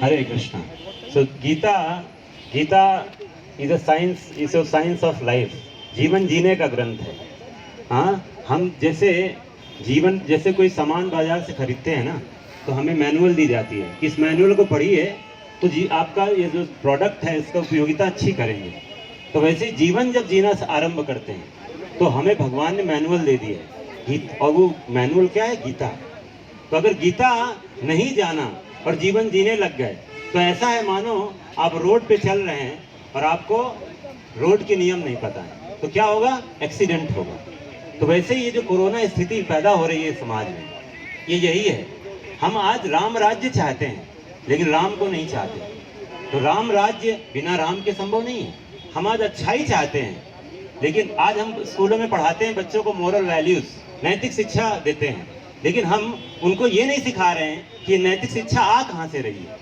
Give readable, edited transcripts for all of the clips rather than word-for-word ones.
Hare Krishna. So Gita is a science of life. जीवन जीने का ग्रंथ है. हाँ, हम जैसे कोई सामान बाजार से खरीदते हैं ना, तो हमें मैनुअल दी जाती है कि इस मैनुअल को पढ़िए तो आपका ये जो प्रोडक्ट है इसका उपयोगिता अच्छी करेंगे. तो वैसे जीवन जब जीना आरंभ करते हैं तो हमें भगवान ने मैनुअल दे दिया है, और वो मैनुअल क्या है? गीता. तो अगर गीता नहीं जाना और जीवन जीने लग गए तो ऐसा है मानो आप रोड पे चल रहे हैं और आपको रोड के नियम नहीं पता है, तो क्या होगा? एक्सीडेंट होगा. तो वैसे ये जो कोरोना स्थिति पैदा हो रही है समाज में, ये यही है. हम आज राम राज्य चाहते हैं लेकिन राम को नहीं चाहते. तो राम राज्य बिना राम के संभव नहीं है. हम आज अच्छाई चाहते हैं लेकिन आज हम स्कूलों में पढ़ाते हैं बच्चों को मोरल वैल्यूज, नैतिक शिक्षा देते हैं, लेकिन हम उनको ये नहीं सिखा रहे हैं कि नैतिक शिक्षा आ कहाँ से रही है.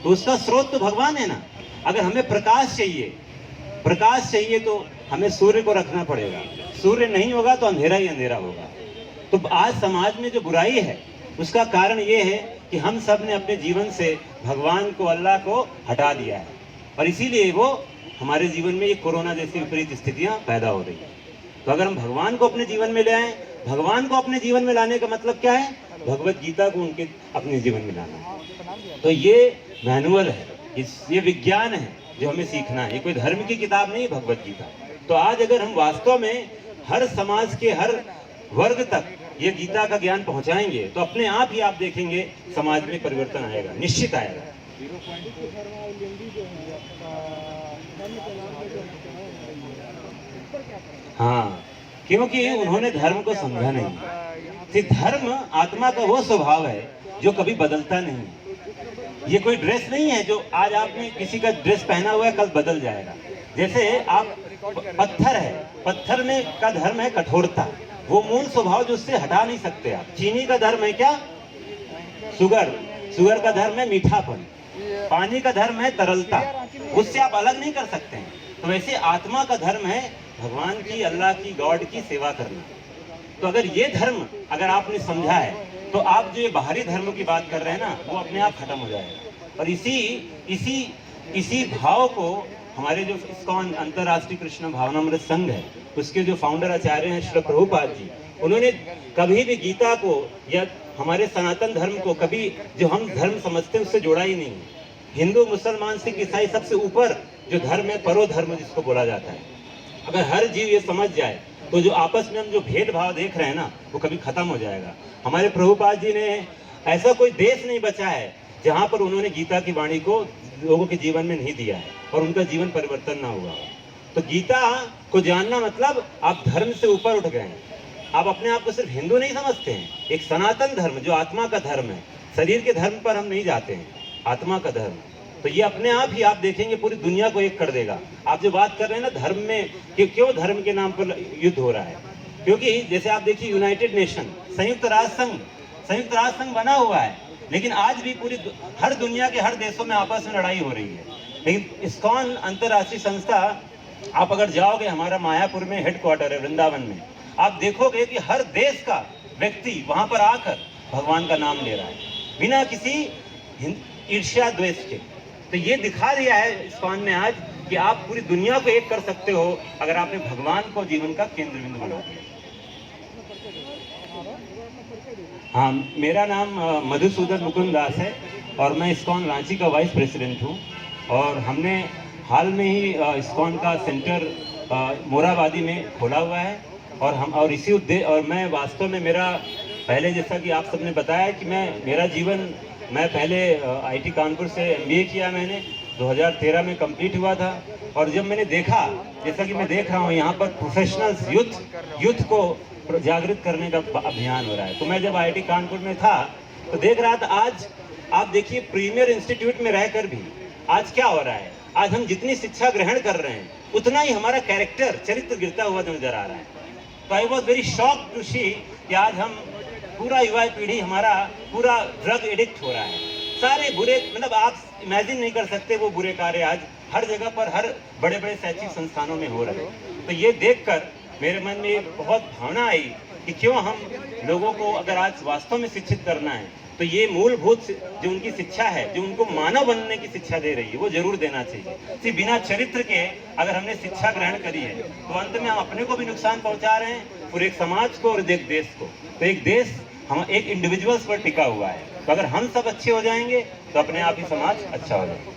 तो उसका स्रोत तो भगवान है ना. अगर हमें प्रकाश चाहिए तो हमें सूर्य को रखना पड़ेगा. सूर्य नहीं होगा तो अंधेरा ही अंधेरा होगा. तो आज समाज में जो बुराई है उसका कारण ये है कि हम सब ने अपने जीवन से भगवान को, अल्लाह को हटा दिया है, और इसीलिए वो हमारे जीवन में ये कोरोना जैसी विपरीत स्थितियां पैदा हो रही है. तो अगर हम भगवान को अपने जीवन में ले आए, भगवान को अपने जीवन में लाने का मतलब क्या है? भगवत गीता को उनके अपने जीवन में लाना. तो ये मैनुअल है, ये विज्ञान है जो हमें सीखना है. ये कोई धर्म की किताब नहीं, भगवत गीता. तो आज अगर हम वास्तव में हर समाज के हर वर्ग तक ये गीता का ज्ञान पहुंचाएंगे तो अपने आप ही आप देखेंगे समाज में परिवर्तन आएगा, निश्चित आएगा. हाँ, क्योंकि उन्होंने धर्म को समझा नहीं. धर्म आत्मा का वो स्वभाव है जो कभी बदलता नहीं है. ये कोई ड्रेस नहीं है जो आज आपने किसी का ड्रेस पहना हुआ है कल बदल जाएगा. जैसे आप पत्थर है, पत्थर में का धर्म है कठोरता, वो मूल स्वभाव जो उससे हटा नहीं सकते आप. चीनी का धर्म है क्या? शुगर का धर्म है मीठापन. पानी का धर्म है तरलता, उससे आप अलग नहीं कर सकते हैं. तो वैसे आत्मा का धर्म है भगवान की, अल्लाह की, गॉड की सेवा करना. तो अगर ये धर्म अगर आपने समझा है तो आप जो ये बाहरी धर्म की बात कर रहे हैं ना, वो अपने आप खत्म हो जाएगा. और इसी भाव को हमारे जो इस्कॉन अंतर्राष्ट्रीय कृष्ण भावनामृत संघ है, उसके जो फाउंडर आचार्य हैं श्री प्रभुपाद जी, उन्होंने कभी भी गीता को या हमारे सनातन धर्म को कभी जो हम धर्म समझते हैं उससे जोड़ा ही नहीं है. हिंदू, मुसलमान, सिख, ईसाई सबसे ऊपर जो धर्म है परो धर्म जिसको बोला जाता है. अगर हर जीव ये समझ जाए तो जो आपस में हम जो भेदभाव देख रहे हैं ना, वो कभी खत्म हो जाएगा. हमारे प्रभुपाद जी ने ऐसा कोई देश नहीं बचा है जहाँ पर उन्होंने गीता की वाणी को लोगों के जीवन में नहीं दिया है और उनका जीवन परिवर्तन ना हुआ. तो गीता को जानना मतलब आप धर्म से ऊपर उठ गए हैं. आप अपने आप को सिर्फ हिंदू नहीं समझते हैं, एक सनातन धर्म जो आत्मा का धर्म है. शरीर के धर्म पर हम नहीं जाते हैं, आत्मा का धर्म. तो ये अपने आप ही आप देखेंगे पूरी दुनिया को एक कर देगा. आप जो बात कर रहे हैं ना धर्म में कि क्यों धर्म के नाम पर युद्ध हो रहा है, क्योंकि जैसे आप देखिए यूनाइटेड नेशन, संयुक्त राष्ट्र संघ बना हुआ है, लेकिन आज भी पूरी हर दुनिया के हर देशों में आपस में लड़ाई हो रही है. लेकिन इस्कॉन अंतर्राष्ट्रीय संस्था, आप अगर जाओगे, हमारा मायापुर में हेडक्वार्टर है, वृंदावन में, आप देखोगे कि हर देश का व्यक्ति वहां पर आकर भगवान का नाम ले रहा है बिना किसी ईर्ष्या द्वेष के. तो ये दिखा दिया है इस्कॉन ने आज कि आप पूरी दुनिया को एक कर सकते हो अगर आपने भगवान को जीवन का केंद्र बिंदु बना दिया. हाँ, मेरा नाम मधुसूदन मुकुंद दास है और मैं इस्कॉन रांची का वाइस प्रेसिडेंट हूँ. और हमने हाल में ही इस्कॉन का सेंटर मोराबादी में खोला हुआ है. और इसी उद्देश्य, और मैं वास्तव में मेरा पहले जैसा कि आप सबने बताया कि मेरा जीवन, मैं पहले आईटी कानपुर से एमबीए किया, मैंने 2013 में कंप्लीट हुआ था. और जब मैंने देखा, जैसा कि मैं देख रहा हूँ यहाँ पर प्रोफेशनल्स यूथ को जागृत करने का अभियान हो रहा है. तो मैं जब आईटी कानपुर में था तो देख रहा था, आज आप देखिए प्रीमियर इंस्टीट्यूट में रहकर भी आज क्या हो रहा है. आज हम जितनी शिक्षा ग्रहण कर रहे हैं उतना ही हमारा चरित्र गिरता हुआ नजर आ रहा है. तो I was very shock to see कि आज हम पूरा युवा पीढ़ी हमारा पूरा ड्रग एडिक्ट हो रहा है. सारे बुरे, मतलब आप इमेजिन नहीं कर सकते वो बुरे कार्य आज हर जगह पर, हर बड़े बड़े शैक्षिक संस्थानों में हो रहे हैं. तो ये देखकर मेरे मन में बहुत भावना आई कि क्यों हम लोगों को अगर आज वास्तव में शिक्षित करना है तो ये मूलभूत जो उनकी शिक्षा है, जो उनको मानव बनने की शिक्षा दे रही है, वो जरूर देना चाहिए। सिर्फ बिना चरित्र के अगर हमने शिक्षा ग्रहण करी है तो अंत में हम अपने को भी नुकसान पहुंचा रहे हैं, पूरे एक समाज को और एक देश को। तो एक देश हम एक इंडिविजुअल्स पर टिका हुआ है, तो अगर हम सब अच्छे हो जाएंगे तो अपने आप ही समाज अच्छा हो जाएगा।